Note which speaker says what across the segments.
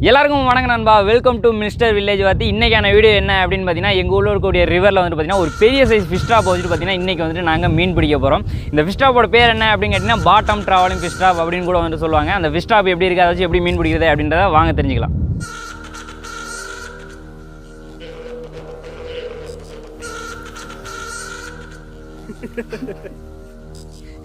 Speaker 1: எல்லாருக்கும் வணக்கம் நண்பா, வெல்கம் டு மிஸ்டர் வில்லேஜ் வாத்தி. இன்றைக்கான வீடியோ என்ன அப்படின்னு பார்த்தீங்கன்னா, எங்கள் ஊரில் இருக்கக்கூடிய ரிவரில் வந்து பார்த்தீங்கன்னா ஒரு பெரிய சைஸ் ஃபிஷ் ட்ராப் வந்துட்டு பார்த்தீங்கன்னா இன்றைக்கி வந்துட்டு நாங்கள் மீன் பிடிக்க போகிறோம். இந்த ஃபிஷ் ட்ராப்போட பேர் என்ன அப்படின்னு கேட்டிங்கன்னா பாட்டம் ட்ராவலிங் ஃபிஷ் ட்ராப் அப்படின்னு கூட வந்துட்டு சொல்லுவாங்க. அந்த ஃபிஷ் ட்ராப் எப்படி இருக்குது, அதாச்சும் எப்படி மீன் பிடிக்கிறது அப்படின்றத வாங்க தெரிஞ்சுக்கலாம்.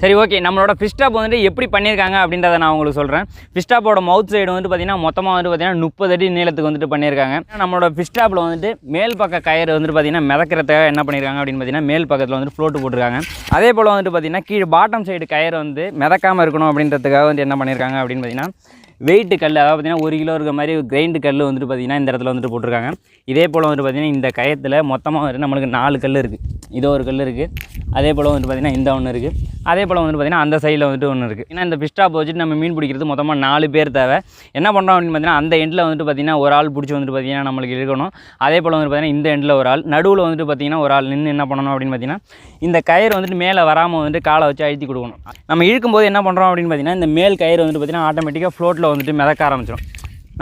Speaker 1: சரி, ஓகே. நம்மளோட ஃபிஷ் ட்ராப் வந்துட்டு எப்படி பண்ணியிருக்காங்க அப்படின்றத நான் உங்களுக்கு சொல்கிறேன். ஃபிஷ் ட்ராப்போட மவுத் சைடு வந்துட்டு பார்த்தீங்கன்னா மொத்தமாக வந்துட்டு பார்த்தீங்கன்னா 30 அடி நீளத்துக்கு வந்துட்டு பண்ணியிருக்காங்க. நம்மளோட ஃபிஷ் ட்ராப்பில் வந்துட்டு மேல் பக்க கயிறு வந்துட்டு பார்த்தீங்கன்னா மிதக்கிறதுக்காக என்ன பண்ணியிருக்காங்க அப்படின்னு பார்த்தீங்கன்னா மேல் பக்கத்தில் வந்துட்டு ஃப்ளோட்டு போட்டிருக்காங்க. அதே போல் வந்துட்டு பார்த்தீங்கன்னா கீழே பாட்டம் சைடு கயிறு வந்து மிதக்காமல் இருக்கணும் அப்படின்றதுக்காக வந்து என்ன பண்ணியிருக்காங்க அப்படின்னு பார்த்தீங்கன்னா வெயிட்டு கல், அதாவது பார்த்தீங்கன்னா 1 கிலோ இருக்க மாதிரி கிரைண்டு கல் வந்துட்டு பார்த்தீங்கன்னா இந்த இடத்துல வந்துட்டு போட்டிருக்காங்க. இதே போல் வந்துட்டு பார்த்தீங்கன்னா இந்த கயத்தில் மொத்தமாக வந்துட்டு நம்மளுக்கு 4 கல் இருக்குது. இதோ ஒரு கல் இருக்குது. அதே போல் வந்துட்டு பார்த்தீங்கன்னா இந்த ஒன்று இருக்குது. அதே போல் வந்துட்டு பார்த்தீங்கன்னா அந்த சைடில் வந்துட்டு ஒன்று இருக்குது. ஏன்னா இந்த ஃபிஷ் ட்ராப் வச்சுட்டு நம்ம மீன் பிடிக்கிறது மொத்தமாக 4 பேர் தேவை. என்ன பண்ணுறோம் அப்படின்னு பார்த்தீங்கன்னா அந்த எண்டில் வந்துட்டு பார்த்தீங்கன்னா ஒரு ஆள் பிடிச்சி வந்துட்டு பார்த்தீங்கன்னா நம்மளுக்கு இருக்கணும். அதே போல் வந்துட்டு பார்த்தீங்கன்னா இந்த எண்டில் ஒரு ஆள், நடுவில் வந்துட்டு பார்த்தீங்கன்னா ஒரு ஆள் நின்று என்ன பண்ணணும் அப்படின்னு பார்த்தீங்கன்னா இந்த கயிறு வந்துட்டு மேலே வராமல் வந்துட்டு காலை வச்சு அழுத்தி கொடுக்கணும். நம்ம இழுக்கும்போது என்ன பண்ணுறோம் அப்படின்னு பார்த்தீங்கன்னா இந்த மேல் கயிறு வந்துட்டு பார்த்தீங்கன்னா ஆட்டோமேட்டிக்காக ஃப்ளோட்டில் வந்துட்டு மிதக்க ஆரம்பிச்சிடும்.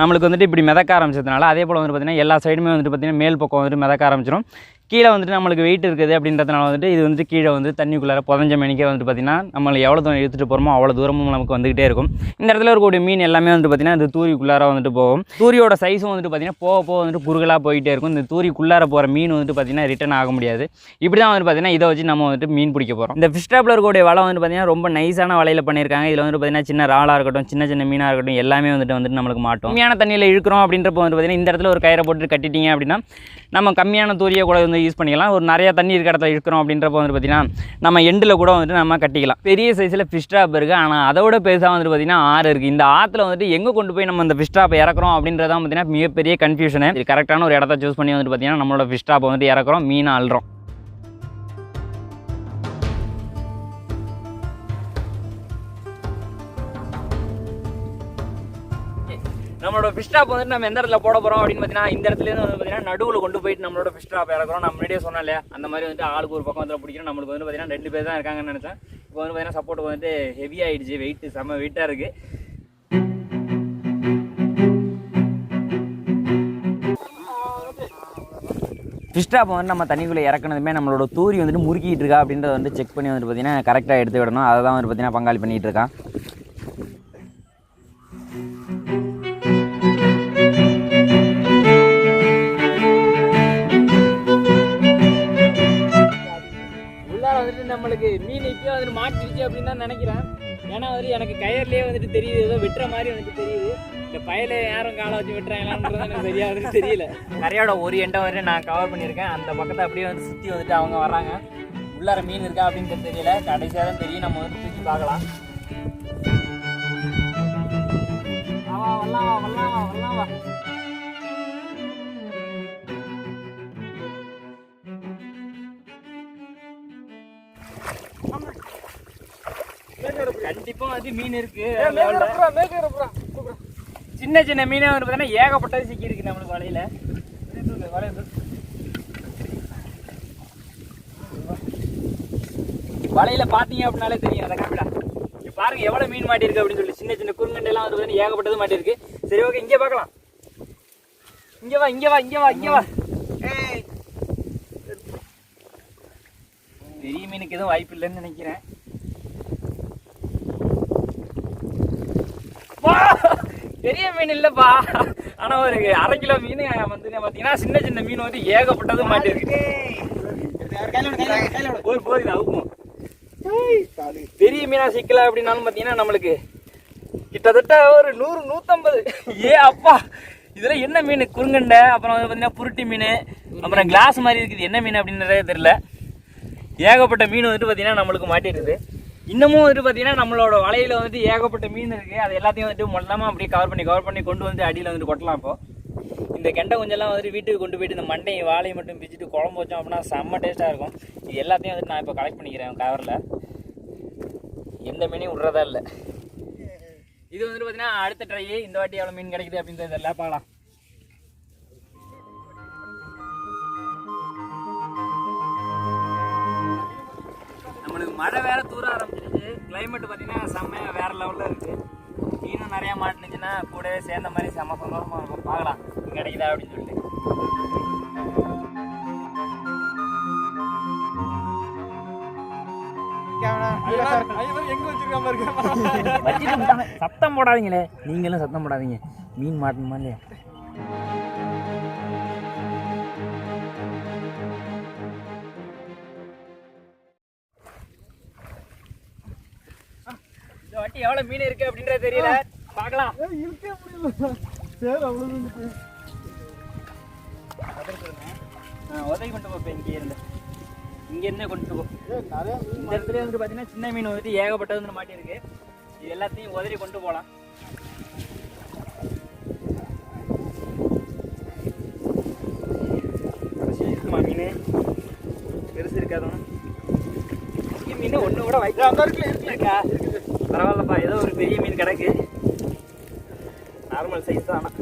Speaker 1: நம்மளுக்கு வந்துட்டு இப்படி மிதக்க ஆரம்பிச்சதுனால அதே போல் வந்துட்டு பார்த்தீங்கன்னா எல்லா சைடுமே வந்துட்டு பார்த்தீங்கன்னா மேல் பக்கம் வந்துட்டு மிதக்க ஆரம்பிச்சிடும். கீழே வந்துட்டு நம்மளுக்கு வெயிட் இருக்குது அப்படின்றதுனால வந்துட்டு இது வந்துட்டு கீழே வந்து தண்ணிக்குள்ளார புதஞ்ச மணிக்கே வந்துட்டு பார்த்தீங்கன்னா நம்மளை எவ்வளோ தூரம் இழுத்துட்டு போகிறோமோ அவ்வளோ தூரமும் நமக்கு வந்துகிட்டே இருக்கும். இந்த இடத்துல இருக்கக்கூடிய மீன் எல்லாமே வந்துட்டு பார்த்தீங்கன்னா இந்த தூரிக்குள்ளார வந்துட்டு போகும். தூரியோட சைஸும் வந்துட்டு பார்த்தீங்கன்னா போக வந்துட்டு குறுகலாக போயிட்டே இருக்கும். இந்த தூரிக்குள்ளார போகிற மீன் வந்துட்டு பார்த்தீங்கன்னா ரிட்டர்ன் ஆக முடியாது. இப்படி தான் வந்துட்டு பார்த்தீங்கன்னா இதை வச்சு நம்ம வந்துட்டு மீன் பிடிக்க போகிறோம். இந்த ஃபிஷ் ட்ராப்பில் இருக்கக்கூடிய வலை வந்துட்டு பார்த்தீங்கன்னா ரொம்ப நைஸான வலையில் பண்ணியிருக்காங்க. இதில் வந்துட்டு பார்த்தீங்கன்னா சின்ன ராலாக இருக்கட்டும், சின்ன மீனாக இருக்கட்டும், எல்லாமே வந்துட்டு நம்மளுக்கு மாட்டோம். கம்மியான தண்ணியில் இழுக்கிறோம் அப்படின்றப்போ வந்துட்டு பார்த்தீங்கன்னா இந்த இடத்துல ஒரு கயிறை போட்டு கட்டிட்டீங்க அப்படின்னா நம்ம கம்மியான தூரியை கூட வந்து யூஸ் பண்ணிக்கலாம். ஒரு நிறைய தண்ணி இருக்கிற இடத்துல இருக்கிறோம் அப்படின்றப்ப வந்துட்டு பார்த்தீங்கன்னா நம்ம எண்டில் கூட வந்துட்டு நம்ம கட்டிக்கலாம். பெரிய சைஸில் ஃபிஷ் ட்ராப் இருக்குது. ஆனால் அதோட பெருசாக வந்துட்டு பார்த்தீங்கன்னா ஆறு இருக்குது. இந்த ஆற்றுல வந்துட்டு எங்கே கொண்டு போய் நம்ம இந்த ஃபிஷ் ட்ராப்பை இறக்குறோம் அப்படின்றதான் பார்த்தீங்கன்னா மிகப்பெரிய கன்ஃபியூஷனு. இது கரெக்டான ஒரு இடத்த சூஸ் பண்ணி வந்துட்டு பார்த்தீங்கன்னா நம்மளோட ஃபிஷ் ட்ராப்பை வந்துட்டு இறக்குறோம், மீனை அள்ளுறோம். நம்மளோட ஃபிஷ் ட்ராப் வந்துட்டு நம்ம எந்த இடத்துல போட போகிறோம் அப்படின்னு பார்த்தீங்கன்னா இந்த இடத்துலேருந்து வந்து பார்த்தீங்கன்னா நடுவில் கொண்டு போயிட்டு நம்மளோட ஃபிஷ் ட்ராப் இறக்குறோம். நம்ம முன்னாடியே சொன்னோம் இல்லையா, அந்த மாதிரி வந்துட்டு ஆளுக்கு ஒரு பக்கம் வந்து பிடிக்கிறோம். நம்மளுக்கு வந்து பார்த்தீங்கன்னா 2 பேர் தான் இருக்காங்கன்னு நினச்சேன். இப்போ வந்து பார்த்தீங்கன்னா சப்போர்ட் வந்துட்டு ஹெவி ஆகிடுச்சு, வெயிட்டு செம்ம வெயிட்டாக இருக்குது. ஃபிஷ் ட்ராப் வந்து நம்ம தண்ணிக்குள்ளே இறக்குனதுமே நம்மளோட தூரி வந்துட்டு முறுக்கிட்டு இருக்கா அப்படின்றத வந்து செக் பண்ணி வந்துட்டு பார்த்தீங்கன்னா கரெக்டாக எடுத்து விடணும். அதை தான் வந்து பார்த்தீங்கன்னா பங்காளி பண்ணிகிட்டு இருக்கான். நம்மளுக்கு மீன் இப்போயே வந்துட்டு மாட்டிடுச்சு அப்படின்னு தான் நினைக்கிறேன். ஏன்னா வந்து எனக்கு கயர்லேயே வந்துட்டு தெரியுது, ஏதோ வெட்டுற மாதிரி வந்துட்டு தெரியுது. இந்த பயல யாரும் காலை வச்சு வெட்டுறாங்களான்றது எனக்கு சரியாக வந்துட்டு தெரியல. கரையோட ஒரு எண்டை வந்துட்டு நான் கவர் பண்ணியிருக்கேன். அந்த பக்கத்தை அப்படியே வந்து சுற்றி வந்துட்டு அவங்க வர்றாங்க. உள்ளார மீன் இருக்கா அப்படின்றது தெரியல, கடைசியாக தான் தெரியும். நம்ம வந்து தூக்கி பார்க்கலாம். வரலாம். கண்டிப்பா வந்து மீன் இருக்கு. சின்ன மீனே வந்து பார்த்தீங்கன்னா ஏகப்பட்டது சிக்கி இருக்கு நம்மளுக்கு வலையில. வலையில பாத்தீங்க அப்படின்னாலே தெரியும். அதை காப்பிடா பாருங்க எவ்வளவு மீன் மாட்டிருக்கு அப்படின்னு சொல்லி. சின்ன குறுங்கண்டை எல்லாம் வந்து பார்த்தீங்கன்னா ஏகப்பட்டது மாட்டிருக்கு. சரி, ஓகே, இங்கே பார்க்கலாம். இங்க வா. பெரிய மீனுக்கு எதுவும் வாய்ப்பு இல்லைன்னு நினைக்கிறேன். பெரிய மீன் இல்லப்பா, ஆனா ஒரு 1/2 கிலோ மீன் வந்து பாத்தீங்கன்னா சின்ன மீன் வந்து ஏகப்பட்டது மாட்டிருக்கு. பெரிய மீனா சிக்கல அப்படின்னாலும் பாத்தீங்கன்னா நம்மளுக்கு கிட்டத்தட்ட ஒரு 100-150. அப்பா, இதுல என்ன மீன்? குறுங்கண்டை, அப்புறம் வந்து பாத்தீங்கன்னா புருட்டி மீன், அப்புறம் கிளாஸ் மாதிரி இருக்குது. என்ன மீன் அப்படின்றதே தெரியல. ஏகப்பட்ட மீன் வந்துட்டு பாத்தீங்கன்னா நம்மளுக்கு மாட்டிருக்குது. இன்னமும் வந்துட்டு பார்த்தீங்கன்னா நம்மளோட வலையில் வந்துட்டு ஏகப்பட்ட மீன் இருக்குது. அது எல்லாத்தையும் வந்துட்டு மொத்தமாக அப்படியே கவர் பண்ணி கொண்டு வந்து அடியில் வந்துட்டு கொட்டலாம். இப்போ இந்த கெண்டை கொஞ்சம்லாம் வந்துட்டு வீட்டுக்கு கொண்டு போயிட்டு இந்த மண்டையும் வாழையும் மட்டும் பிச்சுட்டு குழம்பு வச்சோம் அப்படின்னா செம்ம டேஸ்ட்டாக இருக்கும். இது எல்லாத்தையும் வந்துட்டு நான் இப்போ கலெக்ட் பண்ணிக்கிறேன் கவரில். எந்த மீனையும் விட்றதா இல்லை. இது வந்துட்டு பார்த்தீங்கன்னா அடுத்த ட்ரை. இந்த வாட்டி எவ்வளோ மீன் கிடைக்குது அப்படின்றது எல்லாம் பார்க்கலாம். நம்மளுக்கு மழை வேற தூர ஆரம்பிச்சிருச்சு. கிளைமேட் பார்த்தீங்கன்னா செம்மையாக வேற லெவலில் இருக்குது. மீனும் நிறையா மாட்டுனுச்சுன்னா கூடவே சேர்ந்த மாதிரி செம்ம சந்தோஷமாக இருக்கும். பார்க்கலாம் கிடைக்குதா அப்படின்னு சொல்லிட்டு. சத்தம் போடாதீங்களே, நீங்களும் சத்தம் போடாதீங்க. மீன் மாட்டணுமா இல்லையா? இந்த வாட்டி எவ்வளவு மீன் இருக்கு அப்படின்றது தெரியல, பார்க்கலாம். உதவி கொண்டு போப்பேன். இங்கே இருந்தே கொண்டு போ. இந்த இடத்துல வந்து பார்த்தீங்கன்னா சின்ன மீன் வந்துட்டு ஏகப்பட்டது வந்து மாட்டியிருக்கு. இது எல்லாத்தையும் உதறி கொண்டு போகலாம். இருக்குமா மீன்? பெருசு இருக்காதுன்னா மீன் ஒன்று கூட இருக்கா? பரவாயில்லப்பா, ஏதோ ஒரு பெரிய மீன் கிடக்கு. நார்மல் சைஸ் தான், ஆனால்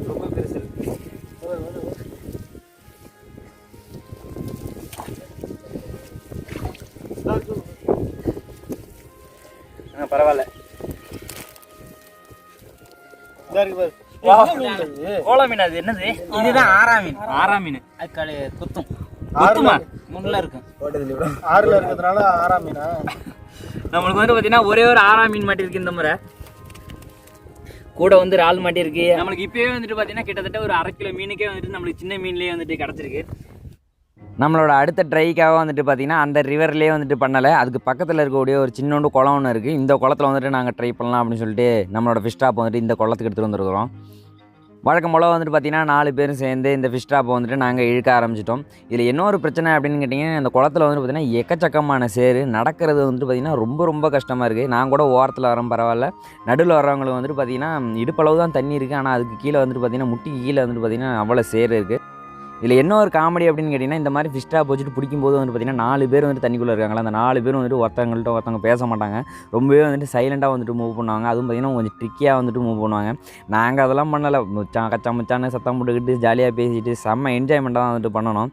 Speaker 1: ரொம்ப பெருசு இருக்கு. பரவாயில்ல. கோலா மீன் அது என்னது? இதுதான் ஆறா மீன். ஆறா மீன் அது குத்தும். குத்துமா? முன்ன இருக்கும். ஆறுல இருக்கிறதுனால ஆறா மீனா? நம்மளுக்கு வந்து பார்த்தீங்கன்னா ஒரே ஒரு ஆறா மீன் மாட்டிருக்கு இந்த முறை. கூட வந்து இறால் மாட்டிருக்கு. நம்மளுக்கு இப்போயே வந்துட்டு பார்த்தீங்கன்னா கிட்டத்தட்ட ஒரு 1/2 கிலோ மீனுக்கே வந்துட்டு நம்மளுக்கு சின்ன மீன்லேயே வந்துட்டு கிடச்சிருக்கு. நம்மளோட அடுத்த ட்ரைக்காக வந்துட்டு பார்த்திங்கன்னா அந்த ரிவர்லேயே வந்துட்டு பண்ணலை. அதுக்கு பக்கத்தில் இருக்கக்கூடிய ஒரு சின்னோண்டு குளம் ஒன்று இருக்குது. இந்த குளத்தில் வந்துட்டு நாங்கள் ட்ரை பண்ணலாம் அப்படின்னு சொல்லிட்டு நம்மளோட ஃபிஷ் டாப் வந்துட்டு இந்த குளத்துக்கு எடுத்துகிட்டு வந்துருக்குறோம். வழக்கம் போல் வந்துட்டு பார்த்திங்கன்னா 4 பேரும் சேர்ந்து இந்த ஃபிஷ் டாப்பை வந்துட்டு நாங்கள் இழுக்க ஆரம்பிச்சிட்டோம். இதில் என்ன ஒரு பிரச்சனை அப்படின்னு கேட்டிங்கன்னா, இந்த குளத்தில் வந்துட்டு பார்த்திங்கன்னா எக்கச்சக்கமான சேரு. நடக்கிறது வந்துட்டு பார்த்திங்கன்னா ரொம்ப ரொம்ப கஷ்டமாக இருக்குது. நான் கூட ஓரத்தில் வரேன், பரவாயில்ல. நடுவில் வரவங்களுக்கு வந்துட்டு பார்த்திங்கன்னா இடுப்பளவு தான் தண்ணி இருக்குது. ஆனால் அதுக்கு கீழே வந்துட்டு பார்த்திங்கன்னா முட்டிக்கு கீழே வந்துட்டு பார்த்திங்கன்னா அவ்வளோ சேரு இருக்குது. இதில் என்ன ஒரு காமெடி அப்படின்னு கேட்டிங்கன்னா, இந்த மாதிரி ஃபிஷ் டாப் வச்சுட்டு பிடிக்கும்போது வந்து பார்த்திங்கன்னா 4 பேர் வந்துட்டு தண்ணிக்குள்ளே இருக்காங்களா, அந்த 4 பேரும் வந்துட்டு ஒருத்தவங்க பேச மாட்டாங்க. ரொம்பவே வந்துட்டு சைலண்ட்டாக வந்துட்டு மூவ் பண்ணுவாங்க. அதுவும் பார்த்திங்கன்னா கொஞ்சம் ட்ரிக்கியாக வந்துட்டு மூவ் பண்ணுவாங்க. நாங்கள் அதெல்லாம் பண்ணலை. கச்சான்னு சத்தம் போட்டுக்கிட்டு ஜாலியாக பேசிட்டு செம்ம என்ஜாய்மெண்ட்டாக தான் வந்துட்டு பண்ணணும்.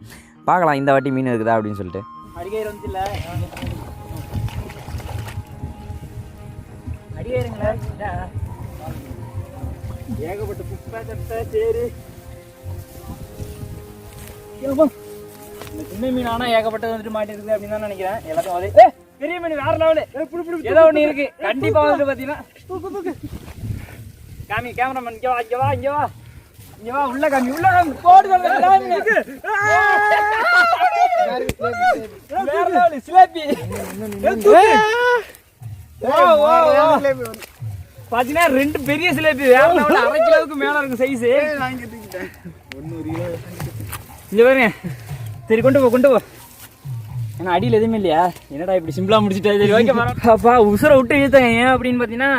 Speaker 1: பார்க்கலாம் இந்த வாட்டி மீன் இருக்குதா அப்படின்னு சொல்லிட்டு. அடிக்கயிறு வந்துச்சுல்ல, அடிக்கயிறுங்களா ஏகப்பட்ட குப்பை கட்டை சேரு. இந்த சின்ன மீன் ஆனால் ஏகப்பட்டது வந்துட்டு மாட்டிருக்கு அப்படின்னு தான் நினைக்கிறேன். எல்லாத்தையும் வந்து பெரிய மீன் வேற லெவலு ஏதோ ஒன்று இருக்கு கண்டிப்பாக வந்துட்டு பார்த்தீங்கன்னா. காமி கேமராமேன் இங்கே வா இங்கே வா இங்கே வா இங்கே வா, உள்ள காமி உள்ள காமி போடு சிலேபி பார்த்தீங்கன்னா 2 பெரிய சிலேபி வேற லெவலு, 1/2 கிலோவுக்கு மேலே இருக்கும் சைஸு. இங்கே பாருங்க. சரி கொண்டு போ. ஏன்னா அடியில் எதுவுமே இல்லையா? என்னடா இப்படி சிம்பிளாக முடிச்சுட்டா? சரி ஓகே அப்பா, உசுரை விட்டு இழுத்தாங்க. ஏன் அப்படின்னு பார்த்தீங்கன்னா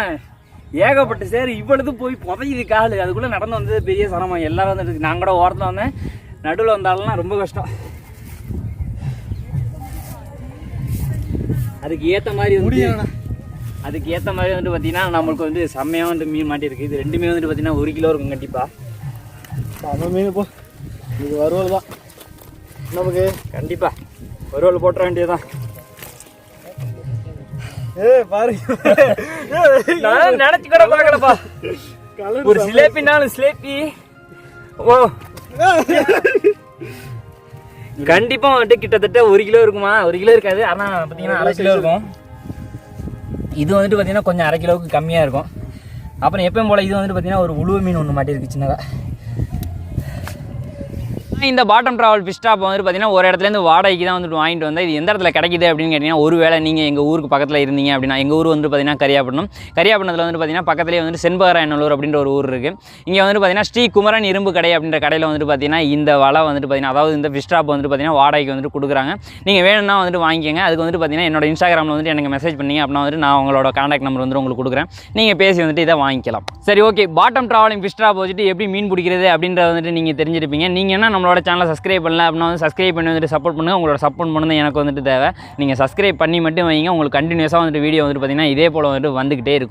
Speaker 1: ஏகப்பட்ட சேர் இவ்வளவு போய் புதையுது காலு. அதுக்குள்ளே நடந்து வந்தது பெரிய சிரமம். எல்லாரும் வந்துட்டு நான் கூட ஓரத்தில் வந்தேன், நடுவில் வந்தாலும் ரொம்ப கஷ்டம். அதுக்கு ஏற்ற மாதிரி வந்துட்டு பார்த்தீங்கன்னா நம்மளுக்கு வந்து செம்மையாக வந்துட்டு மீன் மாட்டிருக்கு. இது 2மே வந்துட்டு பார்த்தீங்கன்னா 1 கிலோ இருக்கும் கண்டிப்பாக. மீன் போ, இது வறுவல் தான் நமக்கு. கண்டிப்பா வறுவல் போட்டுற வேண்டியதுதான். நினைச்சு கூட பார்க்கலப்பா. ஒரு சிலேபினாலும் சிலேபி. ஓ கண்டிப்பா வந்துட்டு கிட்டத்தட்ட 1 கிலோ இருக்குமா? 1 கிலோ இருக்காது, ஆனா பாத்தீங்கன்னா 1/2 கிலோ இருக்கும். இது வந்துட்டு பாத்தீங்கன்னா கொஞ்சம் 1/2 கிலோவுக்கு கம்மியா இருக்கும். அப்புறம் எப்பயும் போல இது வந்துட்டு பாத்தீங்கன்னா ஒரு உழுவ மீன் ஒன்று மாட்டிருக்கு சின்னதா. இந்த பாட்டம் ட்ராவல் ஃபிஷ் டாப் வந்துட்டு பார்த்தீங்கன்னா ஒரு இடத்துலேருந்து வாடகைக்கு தான் வந்துட்டு வாங்கிட்டு வந்தேன். இது எந்த இடத்துல கிடைக்குது அப்படின்னு கேட்டிங்கன்னா, ஒரு வேளை நீங்கள் எங்கள் ஊருக்கு பக்கத்தில் இருந்தீங்க அப்படின்னா, எங்கள் ஊர் வந்து பார்த்தீங்கன்னா கரியாப்பட்டினத்தில் வந்துட்டு பார்த்தீங்கன்னா பக்கத்துலேயே வந்துட்டு செண்பகராயநல்லூர் அப்படின்ற ஒரு ஊர் இருக்குது. இங்கே வந்துட்டு பார்த்தீங்கன்னா ஸ்ரீ குமரன் இரும்பு கடை அப்படின்ற கடையில் வந்துட்டு பார்த்தீங்கன்னா இந்த வலை வந்துட்டு பார்த்தீங்கன்னா, அதாவது இந்த ஃபிஷ் டாப் வந்துட்டு பார்த்தீங்கன்னா வாடகைக்கு வந்துட்டு கொடுக்குறாங்க. நீங்கள் வேணும்னா வந்துட்டு வாங்கிக்கோங்க. அதுக்கு வந்துட்டு பார்த்தீங்கன்னா என்னோட இன்ஸ்டாகிராமில் வந்துட்டு எனக்கு மெசேஜ் பண்ணிங்க அப்படின்னா வந்துட்டு நான் உங்களோட கான்டாக்ட் நம்பர் வந்து உங்களுக்கு கொடுக்குறேன். நீங்கள் பேசி வந்துட்டு இதை வாங்கிக்கலாம். சரி okay, bottom travelling fish top வச்சுட்டு எப்படி மீன் பிடிக்கிறது அப்படின்றத வந்துட்டு நீங்கள் தெரிஞ்சிருப்பீங்க. நீங்கள் என்ன நம்மளோட சேனலை சப்ஸ்கிரைப் பண்ணல அப்படின்னா வந்து சப்ஸ்கிரைப் பண்ணி வந்துட்டு சப்போர்ட் பண்ணுங்கள். உங்களோட சப்போர்ட் பண்ணது எனக்கு வந்துட்டு தேவை. நீங்கள் சப்ஸ்கிரைப் பண்ணி மட்டும் வைங்க. உங்களுக்கு கண்டினியூஸாக வந்துட்டு வீடியோ வந்துட்டு பார்த்தீங்கன்னா இதே போல் வந்துட்டு வந்துக்கிட்டே இருக்கும்.